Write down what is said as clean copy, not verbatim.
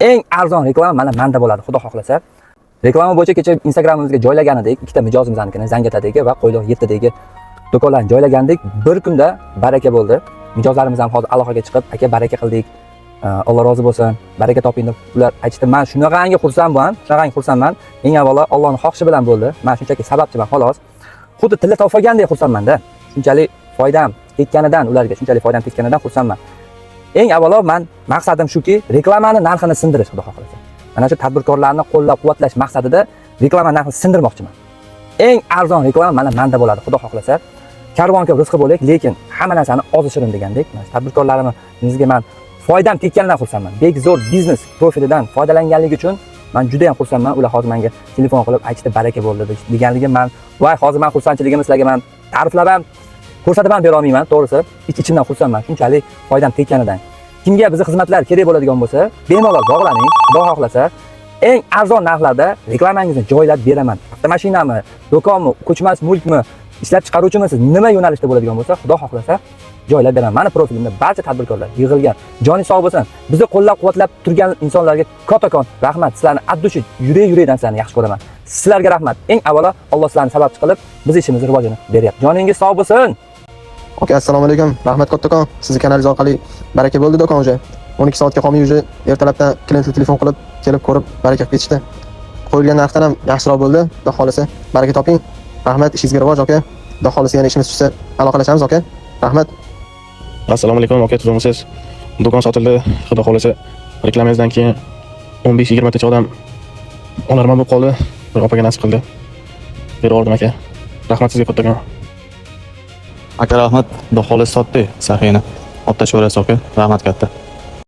Eng arzon reklama mana menda bo'ladi, xudo xohlasa. Reklama bo'yicha kecha Instagramimizga joylagan edik, ikkita mijozimiznikini Zangiotadagi va Qo'yliq 7dagi do'konlarni joylagandik. Bir kunda baraka bo'ldi. Mijozlarimiz ham hozir aloqaga chiqib, aka baraka qildik. Alloh rozi bo'lsin, baraka toping deb ular aytdi. Men shunaqangi xursandman, shunaqangi xursandman. Eng avvalo Allohning xohishi bilan bo'ldi. Men shunchaki sababchiman xolos. Xuddi tilla topgandek xursandman-da. Shunchalik foydam tekkanidan ularga, shunchalik foydam tekkanidan xursandman. Eng avvalo men maqsadim shuki, reklamani narxini sindirish, xudo xohlasa. Mana shu tadbirkorlarni qo'llab-quvvatlash maqsadida reklama narxini sindirmoqchiman. Eng arzon reklama mana menda bo'ladi, xudo xohlasa. Karvon ko'p rizqi bo'lik, lekin hamma narsani oz-shirin degandek, tadbirkorlarimizga men foydam tekkanidan xursandman. Bek zo'r biznes profilidan foydalanganligi uchun men juda ham xursandman. Ular hozir menga telefon qilib aytishdi, baraka bo'ldi deganligi men, voy hozir men xursandchiligimni sizlarga men ta'riflab ham ko'rsatib ham bera olmayman, to'g'risi. Ich-ichimdan xursandman, shunchalik foydam tekkanidan. Kimga bizning xizmatlar kerak bo'ladigan bo'lsa, bemalol bog'laning, xudo xohlasa. Eng arzon narxlarda reklamangizni joylab beraman. Avtomashinami, do'konmi, ko'chmas mulkmi, ishlab chiqaruvchimisiz, nima yo'nalishda bo'ladigan bo'lsa, xudo xohlasa joylab beraman. Mana profilimda barcha tadbirkorlar yig'ilgan. Joningiz sog' bo'lsin. Bizni qo'llab-quvvatlab turgan insonlarga kattakon rahmat. Sizlarni addushi yurak-yurakdan sizlarni yaxshi ko'raman. Sizlarga rahmat. Eng avvalo Alloh sizlarni sababchi qilib, biz ishimizni rivojini beryapti. Joningiz sog' bo'lsin. Aka, assalomu alaykum. Rahmat kattakon. Sizning kanalingiz orqali baraka bo'ldi do'kon uje. 12 soatga qolmay uje ertalabdan klientga telefon qilib, kelib ko'rib baraka qilib ketishdi. Qo'yilgan narxdan ham yaxshiroq bo'ldi. Xudo xolasa baraka toping. Rahmat, ishingizga rivoj aka. Xudo xolasa yana ishimiz tushsa aloqalashamiz aka. Rahmat. Assalomu alaykum aka, tuzumsiz. Do'kon sotildi. Xudo xolasa reklamangizdan keyin 15-20 tacha odam onarman bo'lib qoldi. Bir opaga nasib qildi. Berib oldim aka. Rahmat sizga kattakon. Aka rahmat, xudo xolasa sotdi sahiyani. Olib tashlaverasiz aka. Rahmat katta.